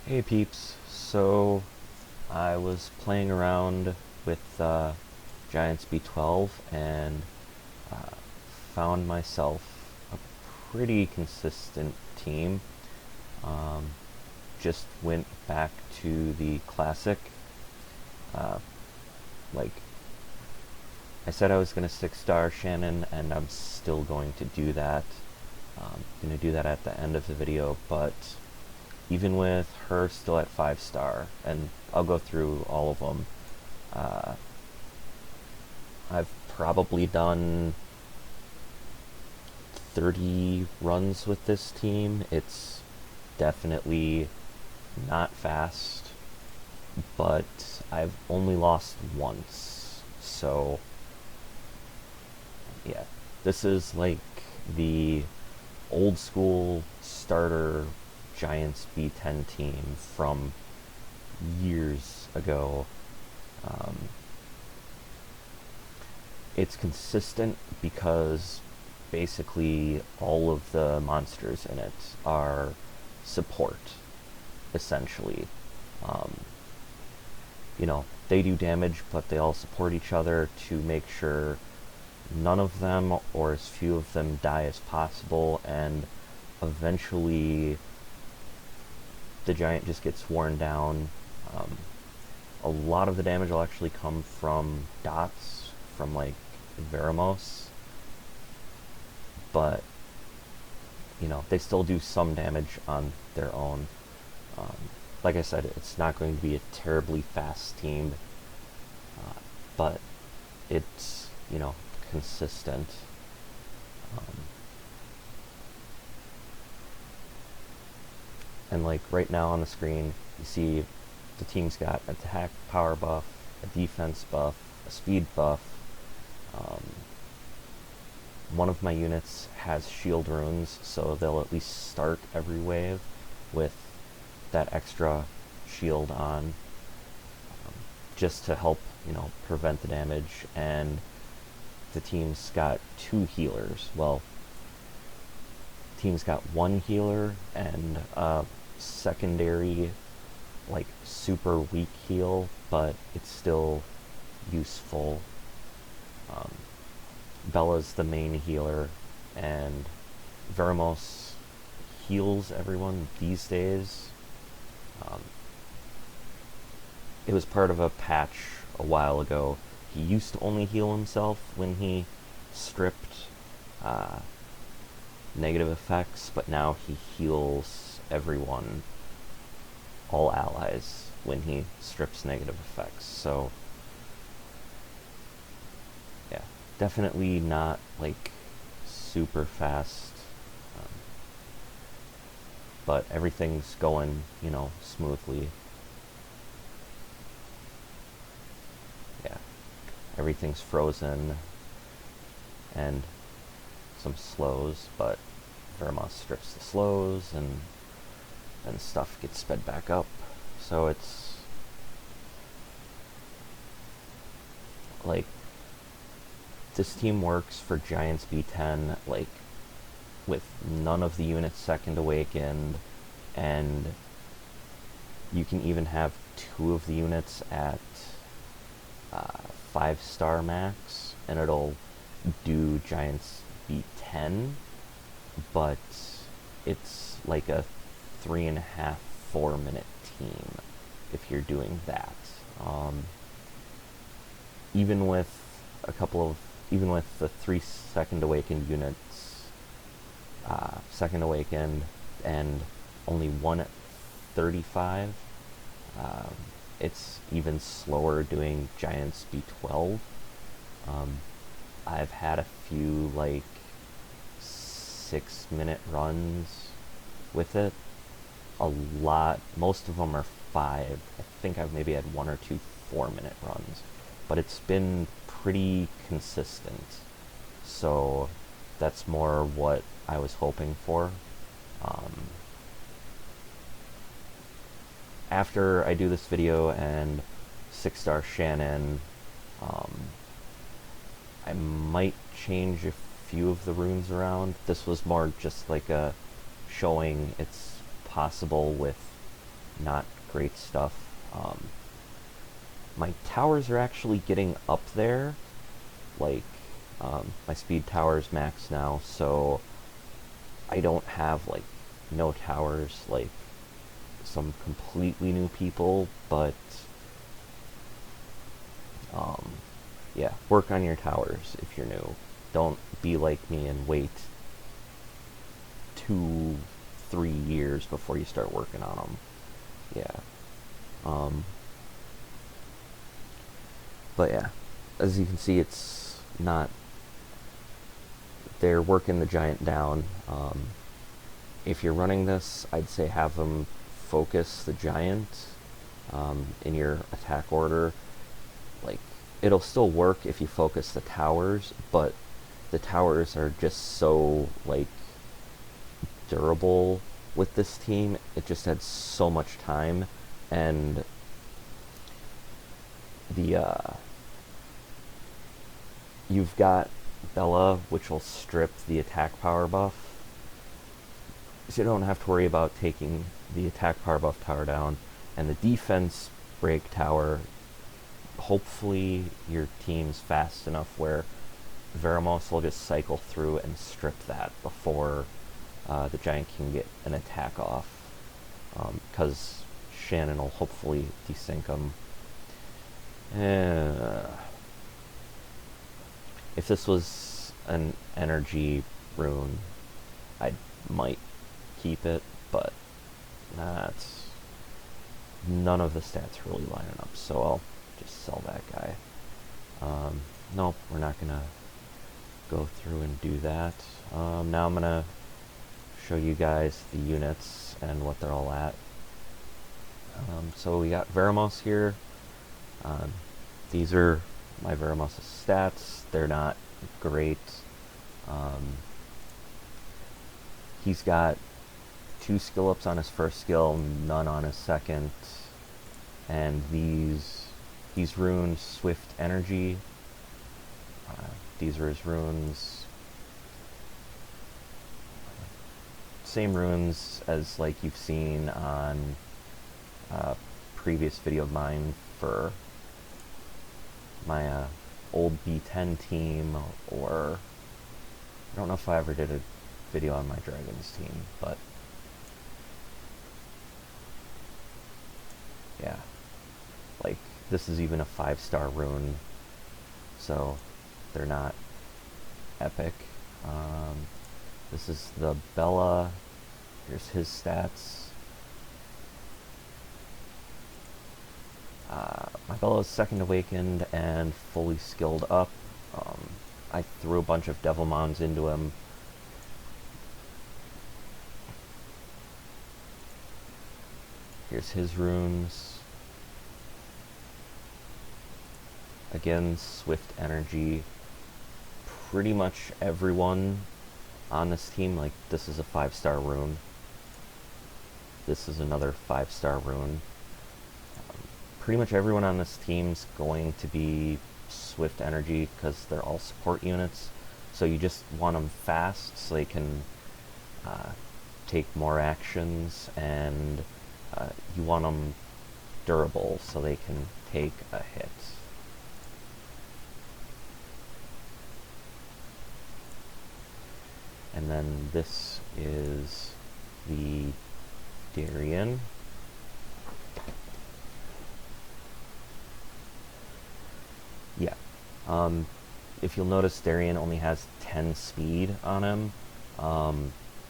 Hey peeps, so I was playing around with Giants B12 and found myself a pretty consistent team. Um, just went back to the classic. Uh, like I said, I was going to 6-star Shannon, and I'm still going to do that. Going to do that at the end of the video, but even with her still at 5-star, and I'll go through all of them. Uh, I've probably done 30 runs with this team. It's definitely not fast, but I've only lost once. So, yeah, this is like the old school starter Giants B10 team from years ago. Um, it's consistent because basically all of the monsters in it are support, essentially. Um, they do damage, but they all support each other to make sure none of them or as few of them die as possible, and eventually the giant just gets worn down. Um, a lot of the damage will actually come from dots, from like Veramos, but they still do some damage on their own. Um, like I said, it's not going to be a terribly fast team, but it's consistent. Um, and like right now on the screen, you see the team's got attack power buff, a defense buff, a speed buff. Um, one of my units has shield runes, so they'll at least start every wave with that extra shield on, just to help prevent the damage. And the team's got 2 healers. Well, team's got 1 healer and a secondary, like, super weak heal, but it's still useful. Um, Bella's the main healer, and Veramos heals everyone these days. Um, it was part of a patch a while ago. He used to only heal himself when he stripped uh, negative effects, but now he heals everyone, all allies, when he strips negative effects. So, yeah, definitely not like super fast, um, but everything's going, smoothly. Yeah, everything's frozen and some slows, but Vermont strips the slows, and then stuff gets sped back up. So it's like this team works for Giants B10, like with none of the units second awakened, and you can even have 2 of the units at 5-star max, and it'll do Giants B10, but it's like a 3.5, 4-minute team if you're doing that. Um, even with even with the 3 second awakened units, second awakened, and only 1 at 35, um, it's even slower doing Giants B12. Um, I've had a few like 6-minute runs with it. Most of them are 5. I think I've maybe had 1 or 2 4-minute runs, but it's been pretty consistent. So that's more what I was hoping for. Um, After I do this video and 6-star Shannon, um, I might change a few of the runes around. This was more just like a showing it's possible with not great stuff. My towers are actually getting up there. Like, my speed tower's max now, so I don't have, like, no towers like some completely new people, but yeah, work on your towers if you're new. Don't be like me and wait 2, 3 years before you start working on them. Yeah. But yeah, as you can see, it's not. They're working the giant down. If you're running this, I'd say have them focus the giant in your attack order. Like, it'll still work if you focus the towers, but the towers are just so, like, durable with this team. It just had so much time, and the you've got Bella, which will strip the attack power buff, so you don't have to worry about taking the attack power buff tower down. And the defense break tower, hopefully your team's fast enough where Veramos will just cycle through and strip that before the giant can get an attack off, because Shannon will hopefully desync him. If this was an energy rune, I might keep it, but that's none of the stats really lining up, so I'll just sell that guy. Nope, we're not gonna go through and do that. Now I'm gonna show you guys the units and what they're all at. So we got Veramos here. These are my Veramos' stats. They're not great. He's got 2 skill ups on his first skill, none on his second. And these runes, Swift Energy. These are his runes. Same runes as like you've seen on a previous video of mine for my old B10 team, or I don't know if I ever did a video on my Dragons team, but yeah, like this is even a 5-star rune, so they're not epic. This is the Bella. Here's his stats. My Bella is second awakened and fully skilled up. I threw a bunch of Devilmons into him. Here's his runes. Again, Swift Energy. Pretty much everyone on this team, like, this is a 5-star rune. This is another 5-star rune. Pretty much everyone on this team's going to be Swift Energy because they're all support units. So you just want them fast so they can take more actions, and you want them durable so they can take a hit. And then this is the Darien. Yeah. If you'll notice, Darien only has 10 speed on him.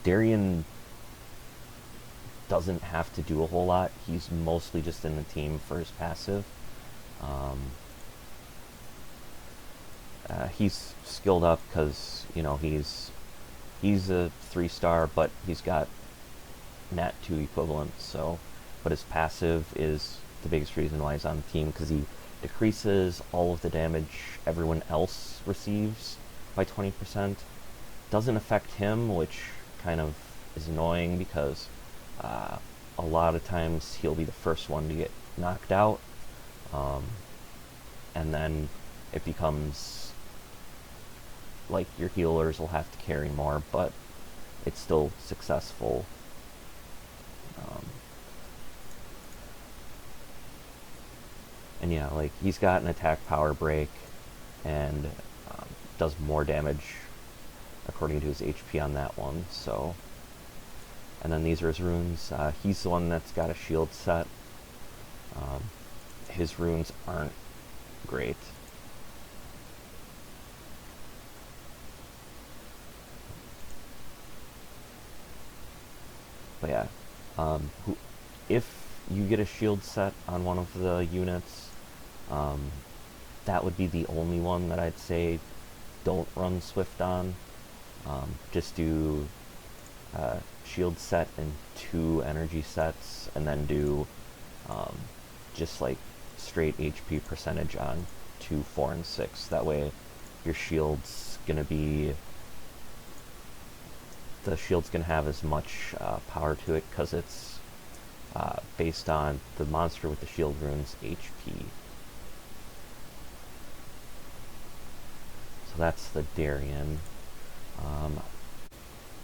Darien doesn't have to do a whole lot. He's mostly just in the team for his passive. He's skilled up because, you know, he's a 3-star, but he's got Nat 2 equivalent, so, but his passive is the biggest reason why he's on the team, because he decreases all of the damage everyone else receives by 20%. Doesn't affect him, which kind of is annoying because a lot of times he'll be the first one to get knocked out, and then it becomes like your healers will have to carry more, but it's still successful. And yeah, like he's got an attack power break and does more damage according to his HP on that one. So, and then these are his runes. He's the one that's got a shield set. Um, his runes aren't great. But yeah, if you get a shield set on one of the units, um, that would be the only one that I'd say don't run Swift on. Just do shield set and 2 energy sets, and then do just like straight HP percentage on 2, 4, and 6. That way your shield's gonna be the shield's gonna have as much power to it because it's based on the monster with the shield rune's HP. So that's the Darien.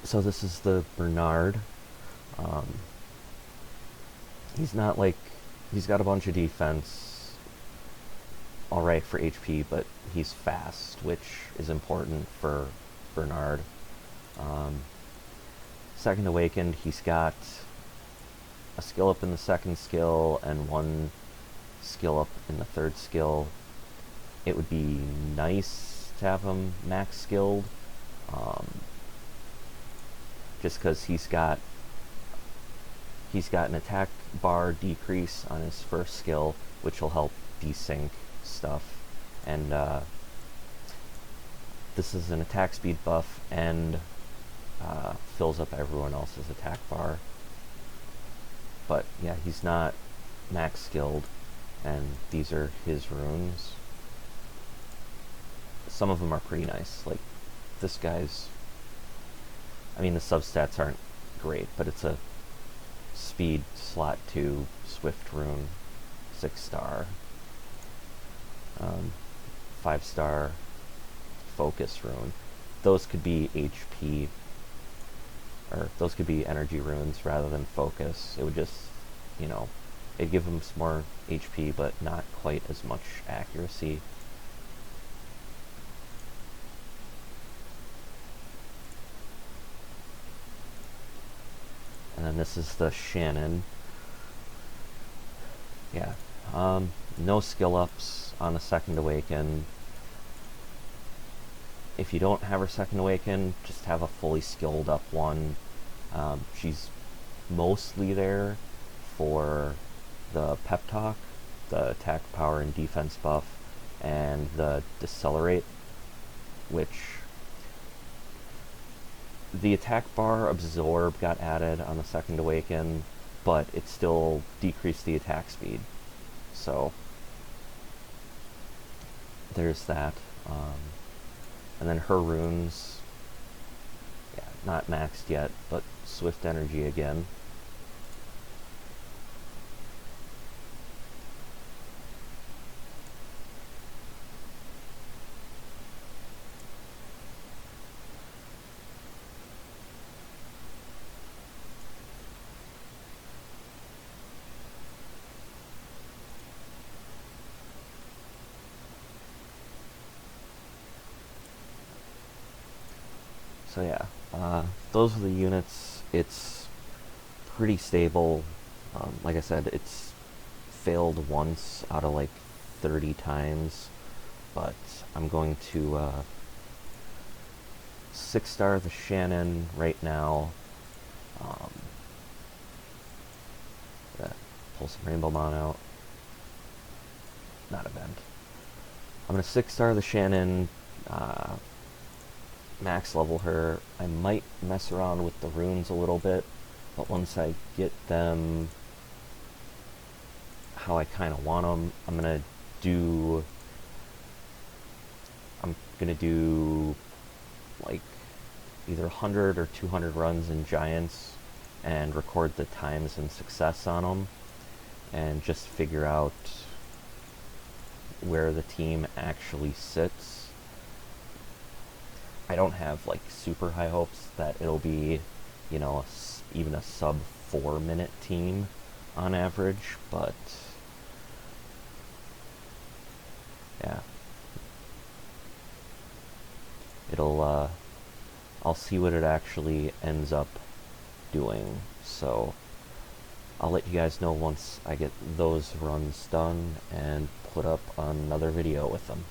So this is the Bernard. He's not like, he's got a bunch of defense, alright for HP, but he's fast, which is important for Bernard. Second Awakened, he's got a skill up in the second skill and 1 skill up in the third skill. It would be nice to have him max skilled, just because he's got an attack bar decrease on his first skill, which will help desync stuff. And this is an attack speed buff and fills up everyone else's attack bar. But yeah, he's not max skilled, and these are his runes. Some of them are pretty nice, like this guy's, I mean the substats aren't great, but it's a speed slot 2 Swift rune, 6-star, 5-star focus rune. Those could be HP, or those could be energy runes rather than focus. It would just, you know, it'd give them some more HP, but not quite as much accuracy. And then this is the Shannon. Yeah, no skill ups on the Second Awaken. If you don't have her Second Awaken, just have a fully skilled up one. She's mostly there for the Pep Talk, the attack power and defense buff, and the Decelerate, which the attack bar absorb got added on the Second Awaken, but it still decreased the attack speed. So there's that. And then her runes, yeah, not maxed yet, but Swift Energy again. So yeah, those are the units. It's pretty stable. Like I said, it's failed once out of like 30 times, but I'm going to 6-star the Shannon right now. Yeah, pull some Rainbow Mon out. Not event. I'm going to 6-star the Shannon, max level her. I might mess around with the runes a little bit, but once I get them how I kind of want them, I'm gonna do like either 100 or 200 runs in Giants and record the times and success on them, and just figure out where the team actually sits. I don't have like super high hopes that it'll be, you know, even a sub 4-minute team on average, but yeah, it'll, I'll see what it actually ends up doing. So I'll let you guys know once I get those runs done and put up another video with them.